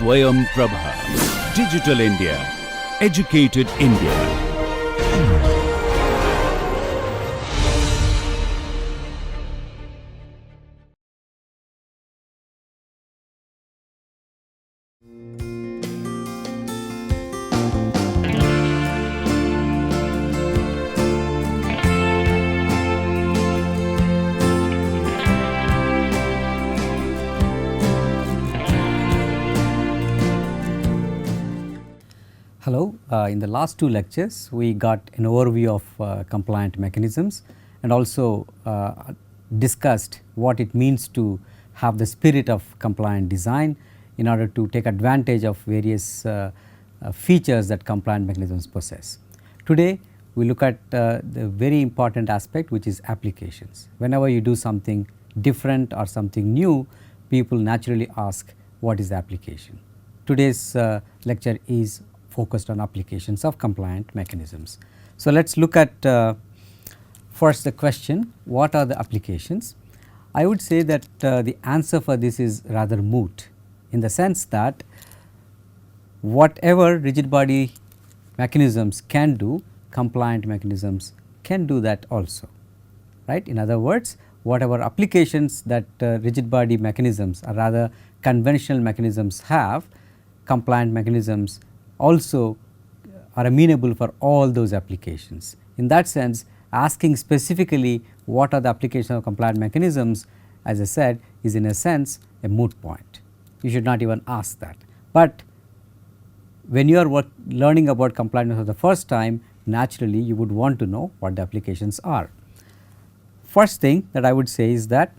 Swayam Prabha. Digital India. Educated India. Hello, in the last two lectures we got an overview of compliant mechanisms and also discussed what it means to have the spirit of compliant design in order to take advantage of various features that compliant mechanisms possess. Today we look at the very important aspect, which is applications. Whenever you do something different or something new, people naturally ask, what is the application? Today's lecture is focused on applications of compliant mechanisms. So, let us look at first the question, what are the applications? I would say that the answer for this is rather moot, in the sense that whatever rigid body mechanisms can do, compliant mechanisms can do that also, right. In other words, whatever applications that rigid body mechanisms or rather conventional mechanisms have, compliant mechanisms also are amenable for all those applications. In that sense, asking specifically what are the applications of compliant mechanisms, as I said, is in a sense a moot point. You should not even ask that. But when you are learning about compliance for the first time, naturally you would want to know what the applications are. First thing that I would say is that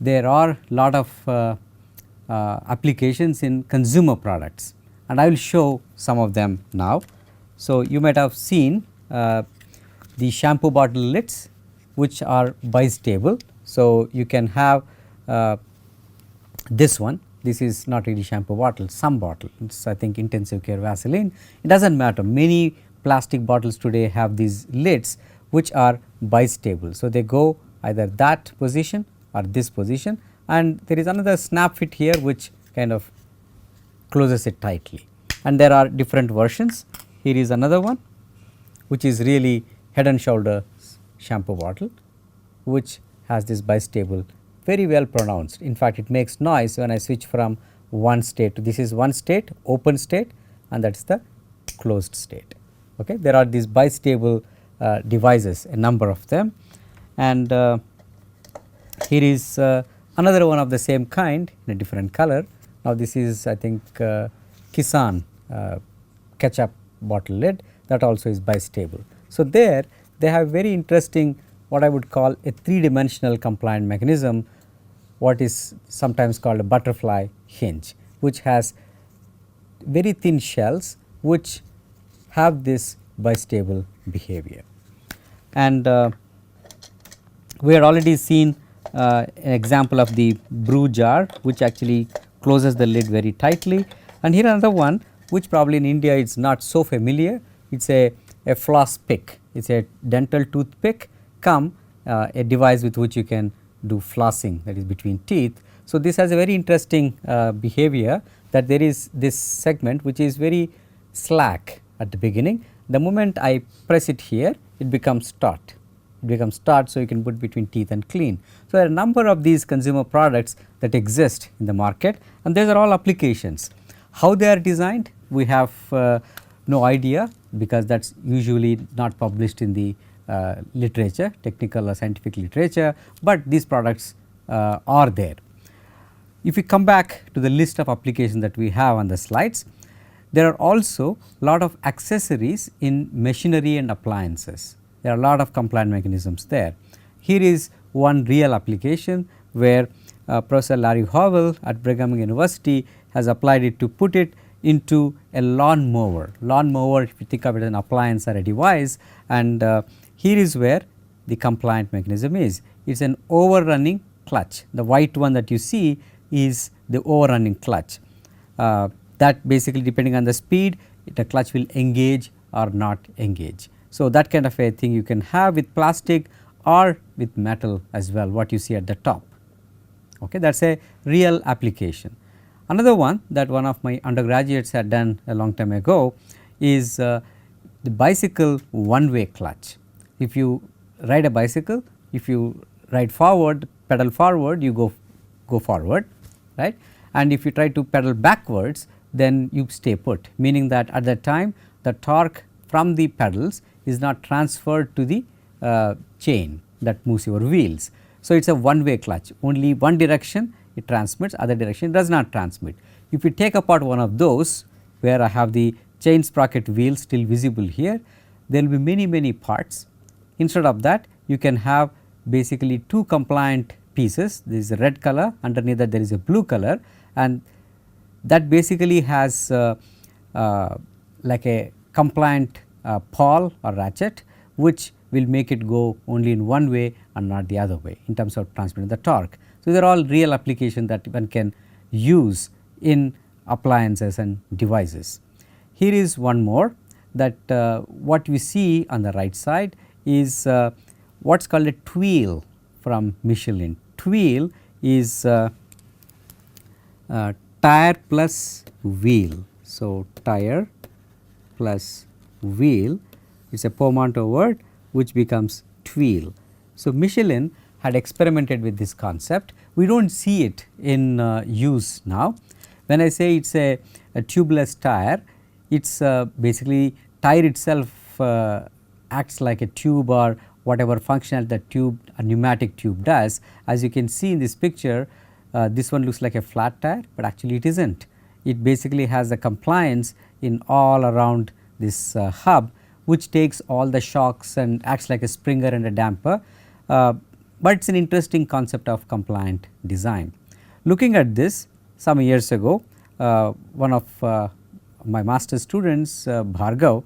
there are lot of applications in consumer products, and I will show some of them now. So, you might have seen the shampoo bottle lids, which are bistable. So, you can have this one, this is not really shampoo bottle, some bottle, it is I think intensive care Vaseline, it does not matter. Many plastic bottles today have these lids which are bistable. So, they go either that position or this position, and there is another snap fit here which kind of closes it tightly, and there are different versions. Here is another one which is really head and shoulders shampoo bottle, which has this bistable, very well pronounced. In fact, it makes noise when I switch from one state to this is one state, open state, and that is the closed state. Okay. There are these bistable devices, a number of them, and here is another one of the same kind in a different color. Now, this is I think Kisan ketchup bottle lid, that also is bistable. So, there they have very interesting what I would call a three-dimensional compliant mechanism, what is sometimes called a butterfly hinge, which has very thin shells which have this bistable behavior. And we had already seen an example of the brew jar, which actually closes the lid very tightly, and here another one which probably in India is not so familiar. It is a floss pick, it is a dental toothpick come a device with which you can do flossing, that is between teeth. So, this has a very interesting behavior, that there is this segment which is very slack at the beginning. The moment I press it here, it becomes taut. It becomes taut, so you can put between teeth and clean. So, there are a number of these consumer products that exist in the market, and these are all applications. How they are designed, we have no idea, because that is usually not published in the literature, technical or scientific literature, but these products are there. If we come back to the list of applications that we have on the slides, there are also lot of accessories in machinery and appliances. There are a lot of compliant mechanisms there. Here is one real application where Professor Larry Howell at Brigham Young University has applied it to put it into a lawn mower. Lawn mower, if you think of it as an appliance or a device, and here is where the compliant mechanism is. It is an overrunning clutch. The white one that you see is the overrunning clutch. That basically, depending on the speed, the clutch will engage or not engage. So, that kind of a thing you can have with plastic or with metal as well, what you see at the top. Okay, that is a real application. Another one that one of my undergraduates had done a long time ago is the bicycle one-way clutch. If you ride a bicycle, if you ride forward, pedal forward, you go forward, right, and if you try to pedal backwards, then you stay put, meaning that at that time the torque from the pedals is not transferred to the chain that moves your wheels. So, it is a one way clutch, only one direction it transmits, other direction it does not transmit. If you take apart one of those, where I have the chain sprocket wheel still visible here, there will be many parts. Instead of that, you can have basically two compliant pieces. There is a red color, underneath that there is a blue color, and that basically has like a compliant pawl or ratchet, which will make it go only in one way and not the other way in terms of transmitting the torque. So, they are all real applications that one can use in appliances and devices. Here is one more, that what we see on the right side is what is called a tweel from Michelin. Tweel is tire plus wheel. So, tire plus wheel is a portmanteau word which becomes tweel. So, Michelin had experimented with this concept. We do not see it in use now. When I say it is a tubeless tire, it is basically tire itself acts like a tube or whatever functional the tube, a pneumatic tube does. As you can see in this picture, this one looks like a flat tire, but actually it is not. It basically has a compliance in all around this hub, which takes all the shocks and acts like a springer and a damper, but it is an interesting concept of compliant design. Looking at this, some years ago, one of my master's students, Bhargav,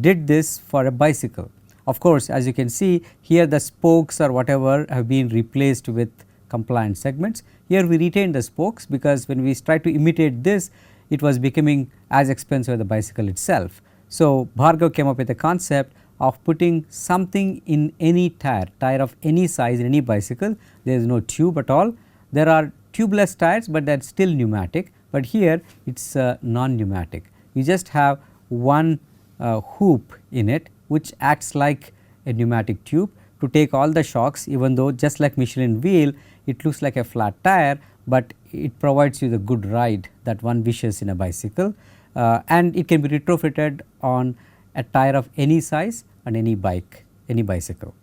did this for a bicycle. Of course, as you can see here, the spokes or whatever have been replaced with compliant segments. Here we retain the spokes, because when we try to imitate this, it was becoming as expensive as the bicycle itself. So, Bhargav came up with a concept of putting something in any tire of any size in any bicycle. There is no tube at all. There are tubeless tires, but they are still pneumatic, but here it is non-pneumatic. You just have one hoop in it, which acts like a pneumatic tube to take all the shocks, even though just like Michelin wheel, it looks like a flat tire, but it provides you the good ride that one wishes in a bicycle, and it can be retrofitted on a tire of any size and any bike, any bicycle.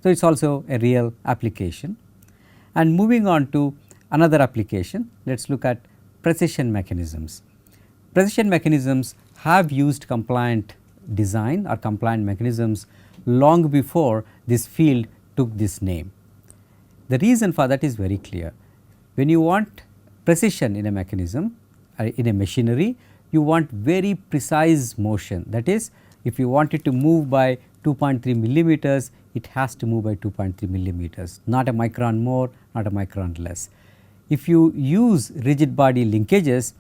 So, it is also a real application. And moving on to another application, let us look at precision mechanisms. Precision mechanisms have used compliant design or compliant mechanisms long before this field took this name. The reason for that is very clear. When you want precision in a mechanism, in a machinery, you want very precise motion. That is, if you want it to move by 2.3 millimeters, it has to move by 2.3 millimeters, not a micron more, not a micron less. If you use rigid body linkages,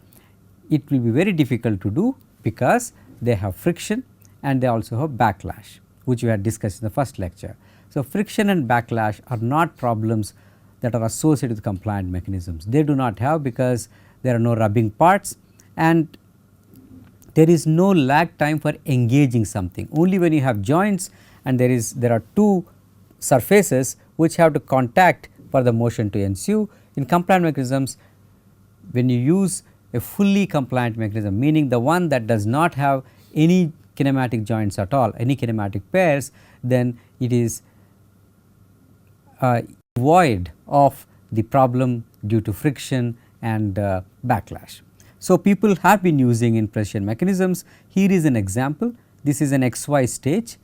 it will be very difficult to do, because they have friction and they also have backlash, which we had discussed in the first lecture. So, friction and backlash are not problems that are associated with compliant mechanisms. They do not have, because there are no rubbing parts and there is no lag time for engaging something. Only when you have joints and there are two surfaces which have to contact for the motion to ensue. In compliant mechanisms, when you use a fully compliant mechanism, meaning the one that does not have any kinematic joints at all, any kinematic pairs, then it is void of the problem due to friction and backlash. So, people have been using in precision mechanisms. Here is an example. This is an XY stage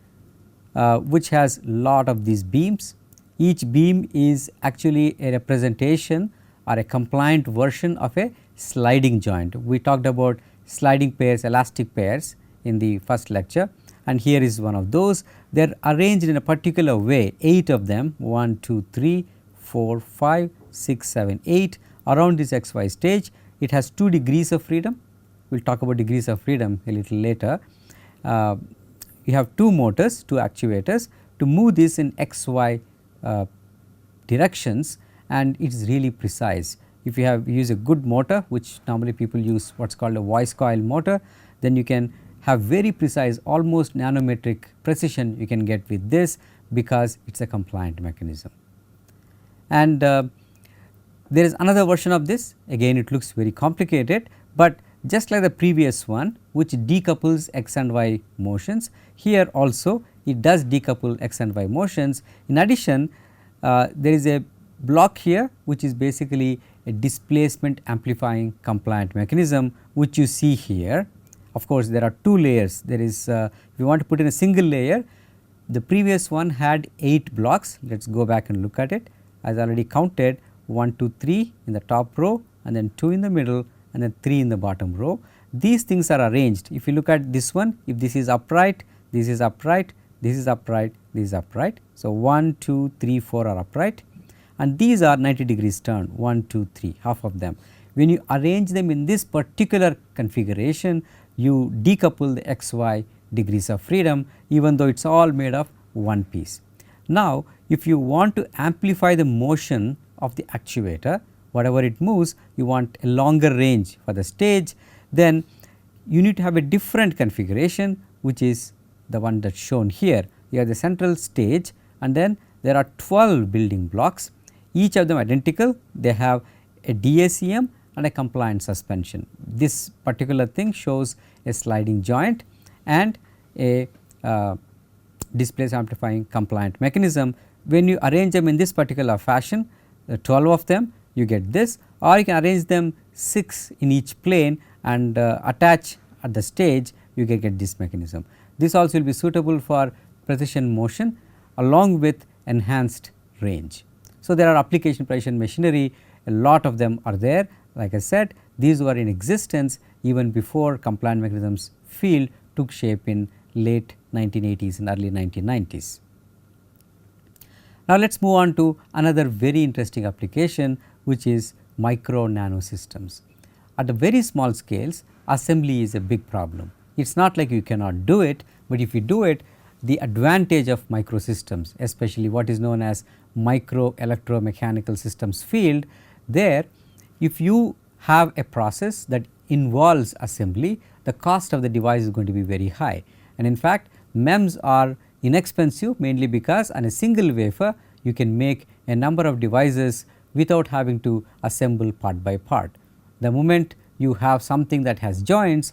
which has lot of these beams. Each beam is actually a representation or a compliant version of a sliding joint. We talked about sliding pairs, elastic pairs in the first lecture, and here is one of those. They are arranged in a particular way, 8 of them, 1, 2, 3, 4, 5, 6, 7, 8 around this XY stage. It has 2 degrees of freedom. We will talk about degrees of freedom a little later. You have 2 motors, 2 actuators to move this in XY directions, and it is really precise. if you have use a good motor, which normally people use what is called a voice coil motor, then you can have very precise, almost nanometric precision you can get with this, because it is a compliant mechanism. And there is another version of this, again it looks very complicated, but just like the previous one which decouples x and y motions, here also it does decouple x and y motions. In addition, there is a block here which is basically a displacement amplifying compliant mechanism, which you see here. Of course, there are two layers. There is if you want to put in a single layer, the previous one had 8 blocks. Let us go back and look at it. As already counted, 1, 2, 3 in the top row, and then 2 in the middle, and then 3 in the bottom row. These things are arranged. If you look at this one, if this is upright, this is upright, this is upright, this is upright. So, 1, 2, 3, 4 are upright, and these are 90 degrees turned, 1, 2, 3, half of them. When you arrange them in this particular configuration, you decouple the x, y degrees of freedom, even though it is all made of one piece. Now, if you want to amplify the motion of the actuator, whatever it moves, you want a longer range for the stage, then you need to have a different configuration, which is the one that is shown here. You have the central stage, and then there are 12 building blocks, each of them identical. They have a DACM and a compliant suspension. This particular thing shows a sliding joint and a displace amplifying compliant mechanism. When you arrange them in this particular fashion, 12 of them, you get this, or you can arrange them 6 in each plane and attach at the stage, you can get this mechanism. This also will be suitable for precision motion along with enhanced range. So, there are application precision machinery, a lot of them are there. Like I said, these were in existence even before compliant mechanisms field took shape in late 1980s and early 1990s. Now, let us move on to another very interesting application, which is micro nano systems. At the very small scales, assembly is a big problem. It is not like you cannot do it, but if you do it, the advantage of microsystems, especially what is known as micro electromechanical systems field, there if you have a process that involves assembly, the cost of the device is going to be very high. And in fact, MEMS are inexpensive, mainly because on a single wafer you can make a number of devices without having to assemble part by part. The moment you have something that has joints,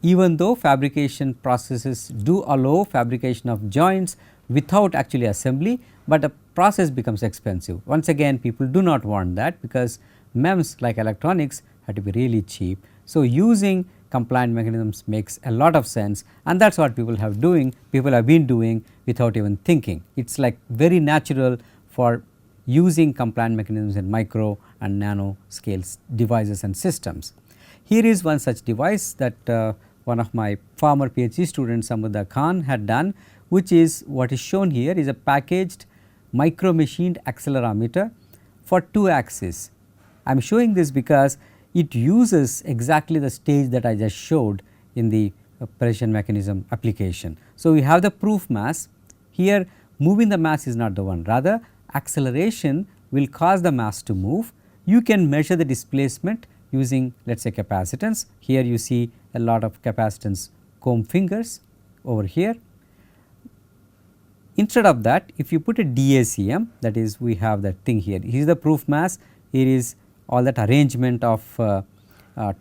even though fabrication processes do allow fabrication of joints without actually assembly, but the process becomes expensive. Once again, people do not want that, because MEMS, like electronics, have to be really cheap. So, using compliant mechanisms makes a lot of sense, and that is what people have been doing without even thinking. It is like very natural for using compliant mechanisms in micro and nano scale devices and systems. Here is one such device that one of my former PhD students Samudha Khan had done, which is what is shown here is a packaged micro machined accelerometer for 2 axes. I am showing this because it uses exactly the stage that I just showed in the precision mechanism application. So, we have the proof mass here. Moving the mass is not the one, rather acceleration will cause the mass to move. You can measure the displacement using, let us say, capacitance. Here you see a lot of capacitance comb fingers over here. Instead of that, if you put a DACM, that is, we have that thing here. Here is the proof mass, here is all that arrangement of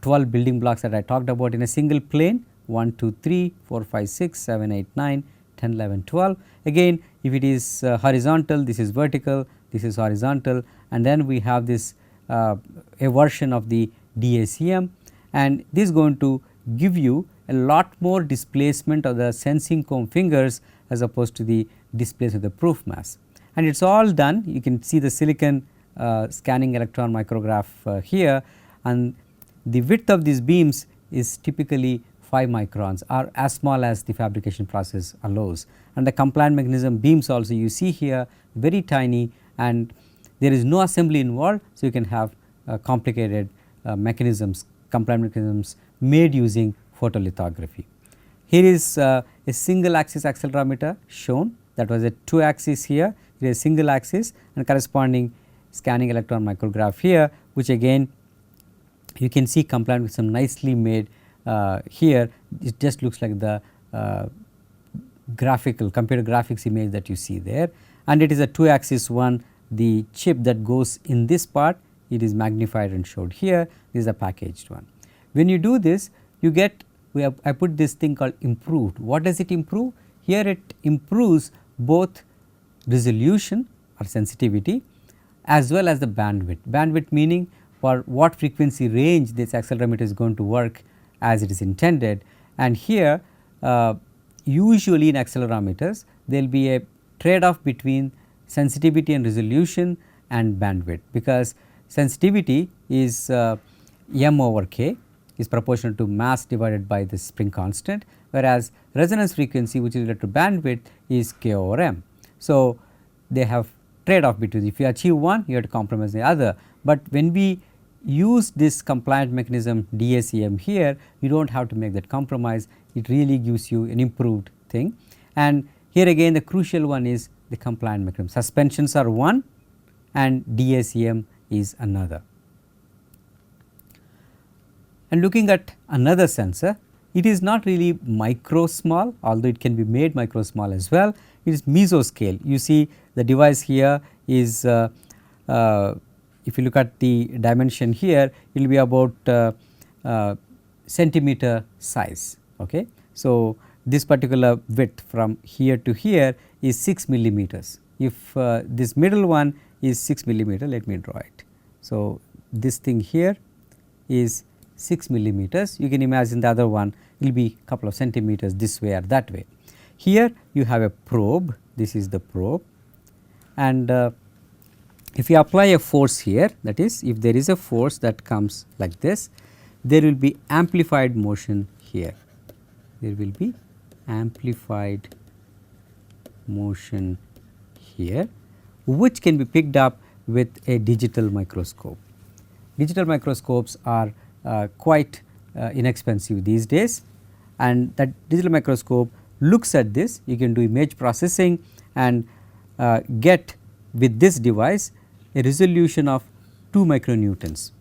12 building blocks that I talked about in a single plane, 1, 2, 3, 4, 5, 6, 7, 8, 9, 10, 11, 12. Again, if it is horizontal, this is vertical, this is horizontal, and then we have this a version of the DACM, and this is going to give you a lot more displacement of the sensing comb fingers as opposed to the displacement of the proof mass. And it is all done, you can see the silicon scanning electron micrograph here, and the width of these beams is typically 5 microns, or as small as the fabrication process allows. And the compliant mechanism beams also you see here very tiny, and there is no assembly involved. So, you can have complicated mechanisms, compliant mechanisms made using photolithography. Here is a single axis accelerometer shown, that was a 2 axis here, here is a single axis and corresponding scanning electron micrograph here, which again you can see compliant with some nicely made here. It just looks like the graphical computer graphics image that you see there, and it is a 2 axis one. The chip that goes in this part, it is magnified and showed here. This is a packaged one. When you do this, you get, I put this thing called improved. What does it improve? Here it improves both resolution or sensitivity as well as the bandwidth. Bandwidth meaning for what frequency range this accelerometer is going to work as it is intended. And here usually in accelerometers there will be a trade off between sensitivity and resolution and bandwidth, because sensitivity is m over k is proportional to mass divided by the spring constant, whereas resonance frequency, which is related to bandwidth, is k over m. So, they have trade off between, if you achieve one you have to compromise the other, but when we use this compliant mechanism DACM here, you do not have to make that compromise. It really gives you an improved thing. And here again the crucial one is the compliant mechanism. Suspensions are one and DACM is another. And looking at another sensor, it is not really micro small, although it can be made micro small as well. It is mesoscale. You see the device here is if you look at the dimension here, it will be about centimeter size. Okay. So, this particular width from here to here is 6 millimeters. If this middle one is 6 millimeter, let me draw it. So, this thing here is 6 millimeters. You can imagine the other one will be couple of centimeters this way or that way. Here you have a probe, this is the probe, and if you apply a force here, that is if there is a force that comes like this, there will be amplified motion here. There will be amplified motion here, which can be picked up with a digital microscope. Digital microscopes are quite inexpensive these days, and that digital microscope looks at this. You can do image processing and get with this device a resolution of 2 micronewtons.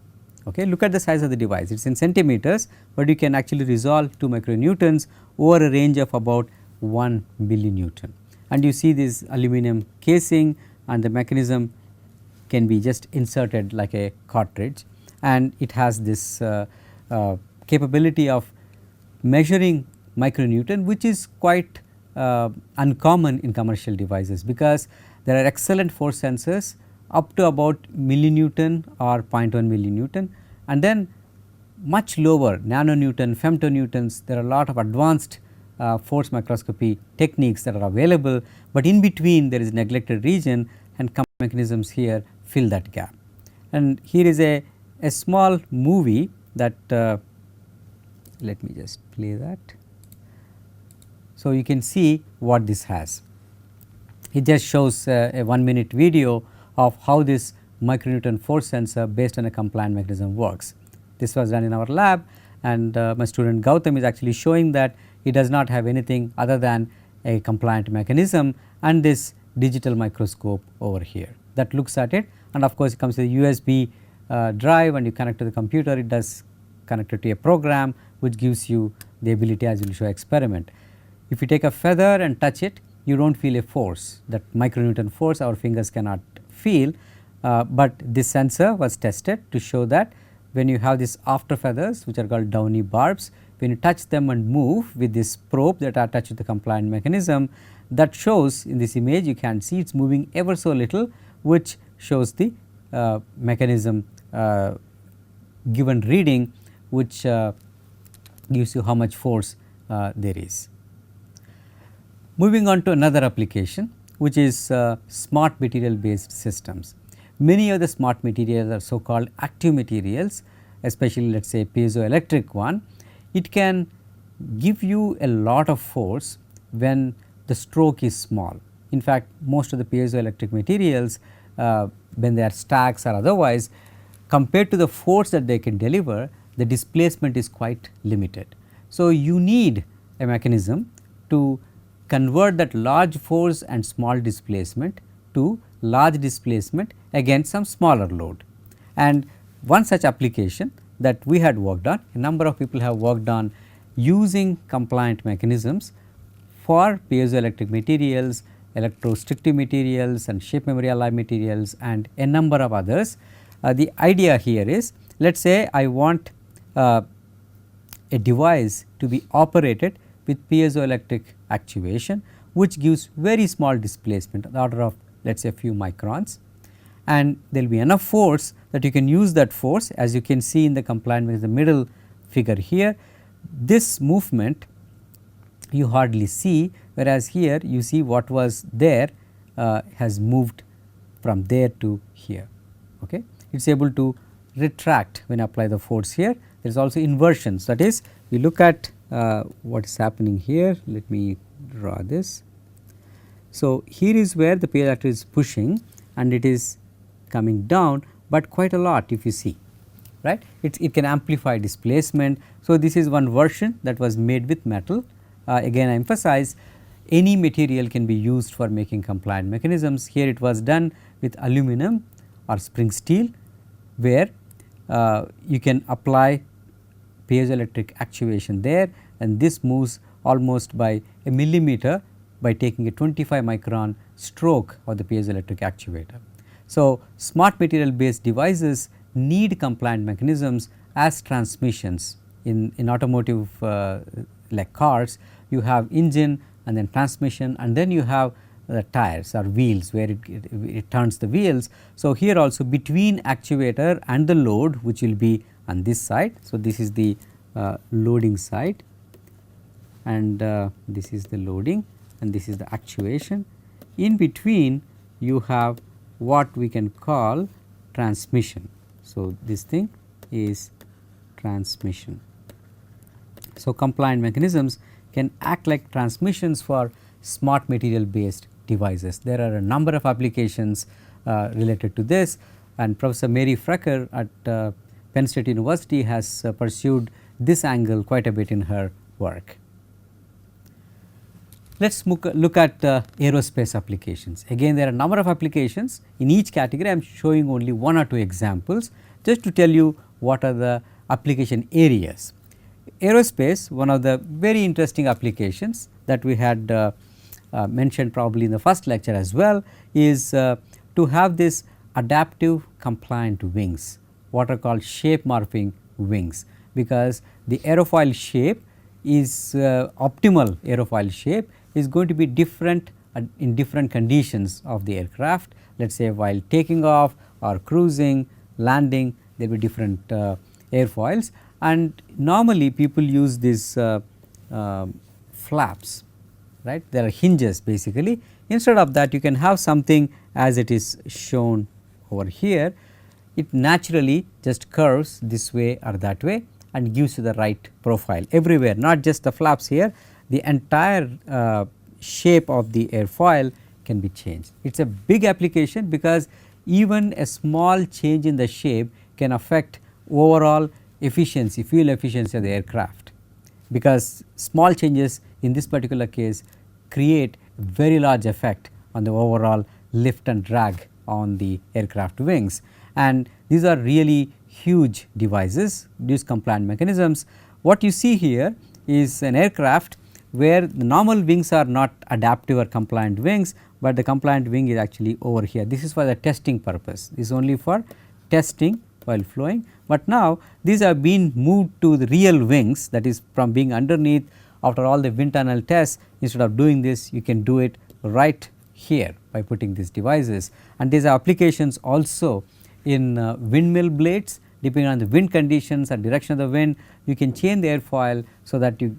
Okay. Look at the size of the device, it is in centimeters, but you can actually resolve 2 micronewtons over a range of about 1 millinewton. And you see this aluminum casing, and the mechanism can be just inserted like a cartridge, and it has this capability of measuring micronewton, which is quite uncommon in commercial devices, because there are excellent force sensors up to about millinewton or 0.1 millinewton, and then much lower nanonewton, femtonewtons. There are a lot of advanced force microscopy techniques that are available, but in between there is neglected region, and mechanisms here fill that gap. And here is a small movie that let me just play that. So, you can see what this has. It just shows a 1-minute video of how this micronewton force sensor based on a compliant mechanism works. This was done in our lab, and my student Gautam is actually showing that it does not have anything other than a compliant mechanism and this digital microscope over here that looks at it, and of course, it comes with a USB drive, and you connect to the computer. It does connect it to a program which gives you the ability, as we will show experiment. If you take a feather and touch it, you do not feel a force, that micronewton force our fingers cannot feel, but this sensor was tested to show that when you have these after feathers, which are called downy barbs, when you touch them and move with this probe that are attached to the compliant mechanism, that shows in this image you can see it is moving ever so little, which shows the mechanism given reading, which gives you how much force there is. Moving on to another application, which is smart material based systems. Many of the smart materials are so called active materials, especially let us say piezoelectric one. It can give you a lot of force when the stroke is small. In fact, most of the piezoelectric materials when they are stacks or otherwise, compared to the force that they can deliver, the displacement is quite limited. So, you need a mechanism to convert that large force and small displacement to large displacement against some smaller load. And one such application that we had worked on, a number of people have worked on using compliant mechanisms for piezoelectric materials, electrostrictive materials and shape memory alloy materials and a number of others. The idea here is, let us say I want a device to be operated with piezoelectric actuation, which gives very small displacement of the order of let us say a few microns, and there will be enough force that you can use that force, as you can see in the compliant with the middle figure here. This movement you hardly see, whereas here you see what was there has moved from there to here. Okay. It is able to retract when apply the force here. There is also inversions, that is, we look at what is happening here. Let me draw this. So, here is where the piezoelectric is pushing and it is coming down, but quite a lot if you see, right. It can amplify displacement. So, this is one version that was made with metal. Again I emphasize, any material can be used for making compliant mechanisms. Here it was done with aluminum or spring steel, where you can apply piezoelectric actuation there, and this moves almost by a millimeter by taking a 25 micron stroke of the piezoelectric actuator. So, smart material based devices need compliant mechanisms as transmissions. In automotive like cars, you have engine and then transmission, and then you have the tires or wheels where it turns the wheels. So, here also between actuator and the load, which will be on this side. So, this is the loading side, and this is the loading, and this is the actuation. In between you have what we can call transmission. So, this thing is transmission. So, compliant mechanisms can act like transmissions for smart material based devices. There are a number of applications related to this, and Professor Mary Frecker at Penn State University has pursued this angle quite a bit in her work. Let us look at aerospace applications. Again, there are a number of applications. In each category I am showing only one or two examples just to tell you what are the application areas. Aerospace, one of the very interesting applications that we had mentioned probably in the first lecture as well, is to have this adaptive compliant wings, what are called shape morphing wings, because the aerofoil shape is optimal aerofoil shape is going to be different in different conditions of the aircraft. Let us say while taking off or cruising, landing, there will be different airfoils, and normally people use these flaps, right. There are hinges basically. Instead of that, you can have something as it is shown over here. It naturally just curves this way or that way and gives you the right profile everywhere, not just the flaps here, the entire shape of the airfoil can be changed. It is a big application because even a small change in the shape can affect overall efficiency, fuel efficiency of the aircraft, because small changes in this particular case create a very large effect on the overall lift and drag on the aircraft wings, and these are really huge devices, these compliant mechanisms. What you see here is an aircraft where the normal wings are not adaptive or compliant wings, but the compliant wing is actually over here. This is for the testing purpose, this is only for testing while flowing, but now these have been moved to the real wings, that is from being underneath after all the wind tunnel tests. Instead of doing this, you can do it right here by putting these devices, and these are applications also in windmill blades. Depending on the wind conditions and direction of the wind, you can change the airfoil so that you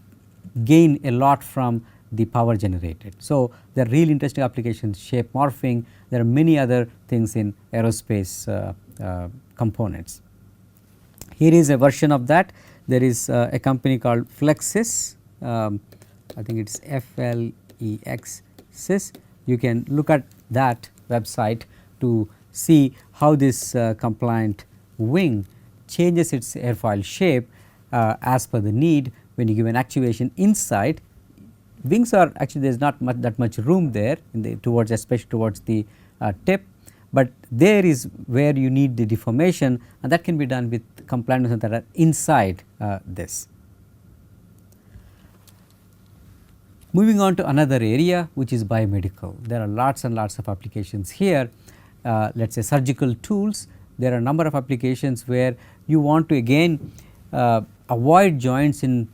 gain a lot from the power generated. So, there are really interesting applications, shape morphing, there are many other things in aerospace components. Here is a version of that. There is a company called Flexis, I think it is FLEX. You can look at that website to see how this compliant wing changes its airfoil shape as per the need. When you give an actuation inside, wings are actually there is not that much room there in the towards, especially towards the tip, but there is where you need the deformation, and that can be done with compliant mechanisms that are inside this. Moving on to another area, which is biomedical. There are lots and lots of applications here. Let us say surgical tools. There are a number of applications where you want to again avoid joints in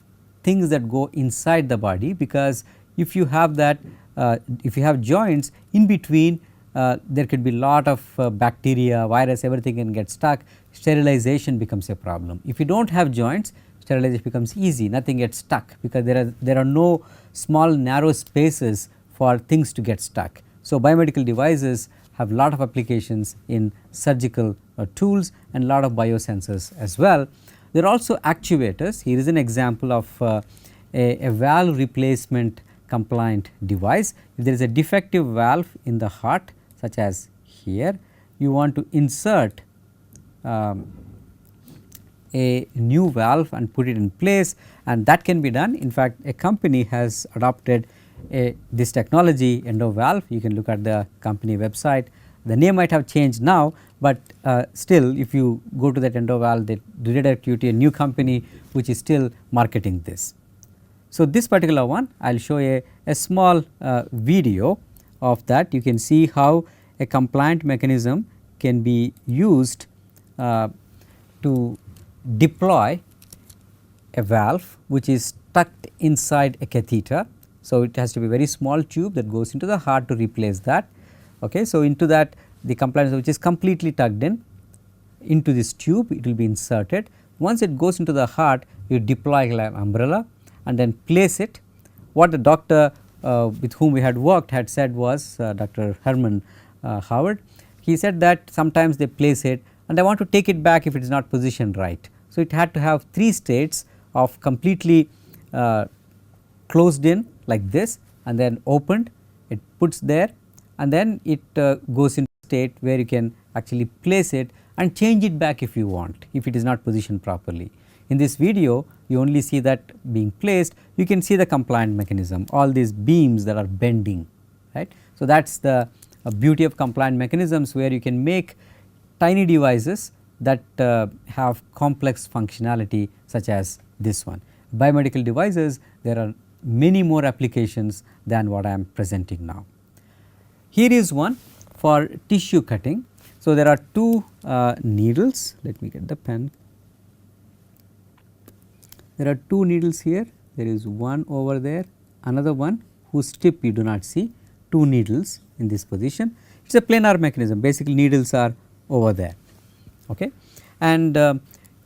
things that go inside the body, because if you have that, if you have joints in between, there could be lot of bacteria, virus, everything can get stuck. Sterilization becomes a problem. If you do not have joints, sterilization becomes easy, nothing gets stuck, because there are no small narrow spaces for things to get stuck. So, biomedical devices have lot of applications in surgical tools and lot of biosensors as well. There are also actuators. Here is an example of a valve replacement compliant device. If there is a defective valve in the heart, such as here, you want to insert a new valve and put it in place, and that can be done. In fact, a company has adopted this technology, endo valve. You can look at the company website. The name might have changed now, but still if you go to that endo valve, they redirect you to a new company which is still marketing this. So, this particular one I will show a small video of that. You can see how a compliant mechanism can be used to deploy a valve which is tucked inside a catheter. So, it has to be a very small tube that goes into the heart to replace that. Okay. So, into that the compliant which is completely tucked in into this tube, it will be inserted. Once it goes into the heart, you deploy like an umbrella and then place it. What the doctor with whom we had worked had said was Dr. Herman Howard. He said that sometimes they place it and I want to take it back if it is not positioned right. So, it had to have 3 states of completely closed in like this and then opened, it puts there, and then it goes into state where you can actually place it and change it back if you want, if it is not positioned properly. In this video you only see that being placed. You can see the compliant mechanism, all these beams that are bending, right. So, that is the beauty of compliant mechanisms, where you can make tiny devices that have complex functionality such as this one. Biomedical devices, there are many more applications than what I am presenting now. Here is one for tissue cutting. So, there are 2 needles. Let me get the pen. There are 2 needles here. There is one over there, another one whose tip you do not see, 2 needles in this position. It is a planar mechanism, basically needles are over there. Okay. And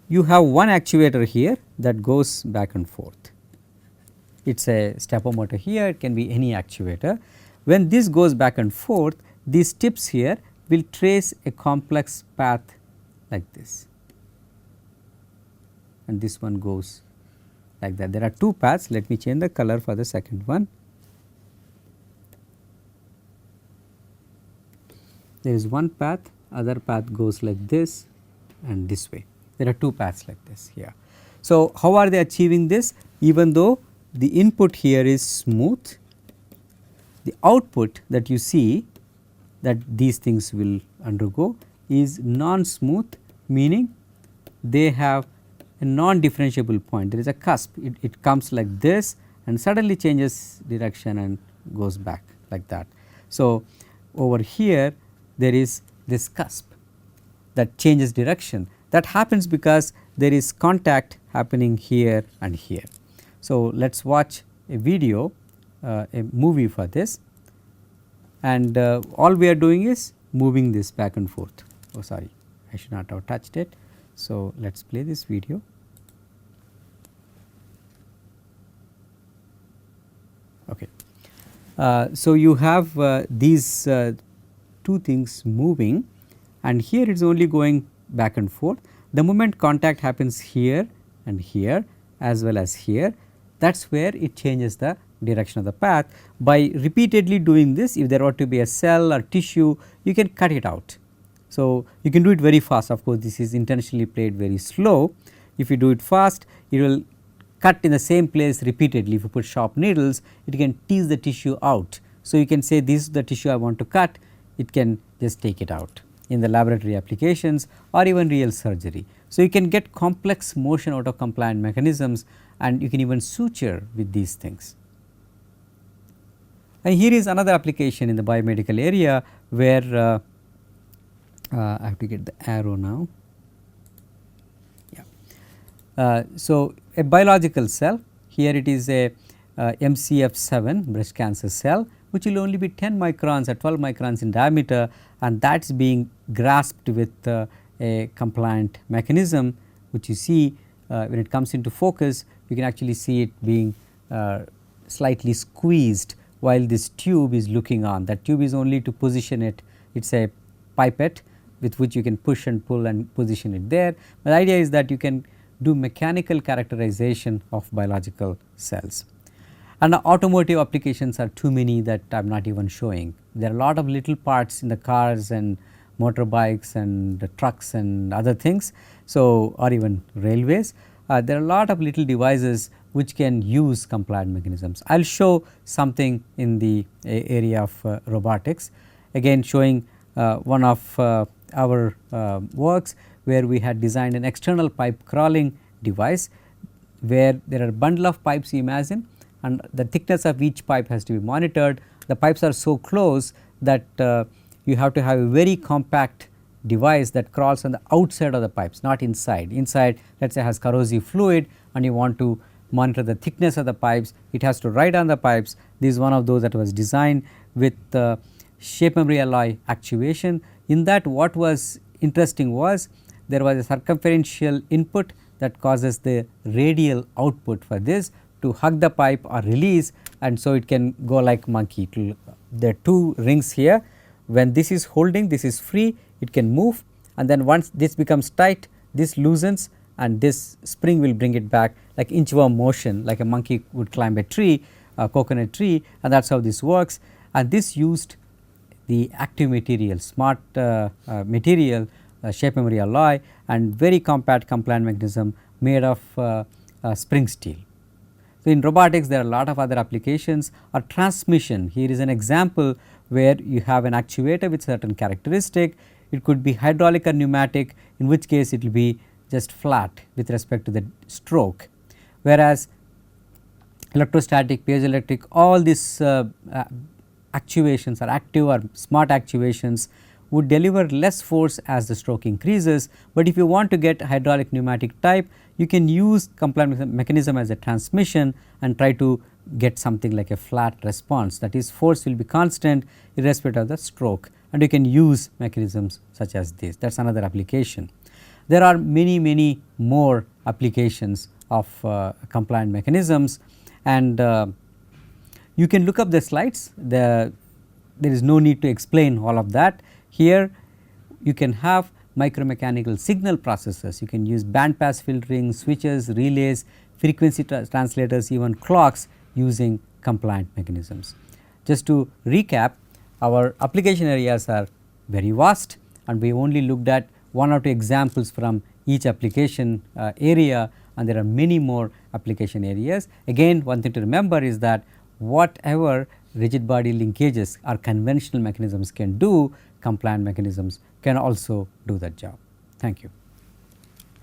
you have one actuator here that goes back and forth. It is a stepper motor here, it can be any actuator. When this goes back and forth, these tips here will trace a complex path like this, and this one goes like that. There are 2 paths. Let me change the color for the second one. There is one path, other path goes like this and this way. There are 2 paths like this here. So, how are they achieving this? Even though the input here is smooth, the output that you see that these things will undergo is non-smooth, meaning they have a non-differentiable point. There is a cusp, it comes like this and suddenly changes direction and goes back like that. So, over here there is this cusp that changes direction. That happens because there is contact happening here and here. So, let us watch a video, a movie for this, and all we are doing is moving this back and forth. Oh sorry, I should not have touched it. So, let us play this video. Okay. So, you have these 2 things moving, and here it is only going back and forth. The moment contact happens here and here as well as here, that is where it changes the direction of the path. By repeatedly doing this, if there were to be a cell or tissue, you can cut it out. So, you can do it very fast. Of course, this is intentionally played very slow. If you do it fast, it will cut in the same place repeatedly. If you put sharp needles, it can tease the tissue out. So, you can say this is the tissue I want to cut. it can just take it out in the laboratory applications or even real surgery. So, you can get complex motion out of compliant mechanisms, and you can even suture with these things. And here is another application in the biomedical area where I have to get the arrow now. Yeah. So, a biological cell, here it is a MCF7 breast cancer cell, which will only be 10 microns or 12 microns in diameter, and that is being grasped with a compliant mechanism, which you see when it comes into focus, you can actually see it being slightly squeezed while this tube is looking on. That tube is only to position it, it is a pipette with which you can push and pull and position it there. But the idea is that you can do mechanical characterization of biological cells. And the automotive applications are too many that I am not even showing. There are a lot of little parts in the cars and motorbikes and the trucks and other things, so or even railways. There are a lot of little devices which can use compliant mechanisms. I will show something in the area of robotics, again showing one of our works where we had designed an external pipe crawling device, where there are a bundle of pipes, you imagine, and the thickness of each pipe has to be monitored. The pipes are so close that you have to have a very compact device that crawls on the outside of the pipes, not inside. Inside, let us say, has corrosive fluid and you want to monitor the thickness of the pipes, it has to ride on the pipes. This is one of those that was designed with shape memory alloy actuation. In that, what was interesting was there was a circumferential input that causes the radial output for this to hug the pipe or release, and so it can go like monkey. There are two rings here. When this is holding, this is free, it can move, and then once this becomes tight, this loosens and this spring will bring it back like inchworm motion, like a monkey would climb a tree, a coconut tree, and that is how this works. And this used the active material, smart material, shape memory alloy, and very compact compliant mechanism made of spring steel. So, in robotics there are a lot of other applications, or transmission. Here is an example where you have an actuator with certain characteristic. It could be hydraulic or pneumatic, in which case it will be just flat with respect to the stroke, whereas electrostatic, piezoelectric, all these actuations or active or smart actuations would deliver less force as the stroke increases. But if you want to get hydraulic pneumatic type, you can use compliant mechanism as a transmission and try to get something like a flat response, that is, force will be constant irrespective of the stroke, and you can use mechanisms such as this. That is another application. There are many more applications of compliant mechanisms, and you can look up the slides. There is no need to explain all of that. Here you can have micromechanical signal processors, you can use band pass filtering, switches, relays, frequency translators, even clocks using compliant mechanisms. Just to recap, our application areas are very vast, and we only looked at one or two examples from each application area, and there are many more application areas. Again, one thing to remember is that whatever rigid body linkages or conventional mechanisms can do, compliant mechanisms can also do that job. Thank you.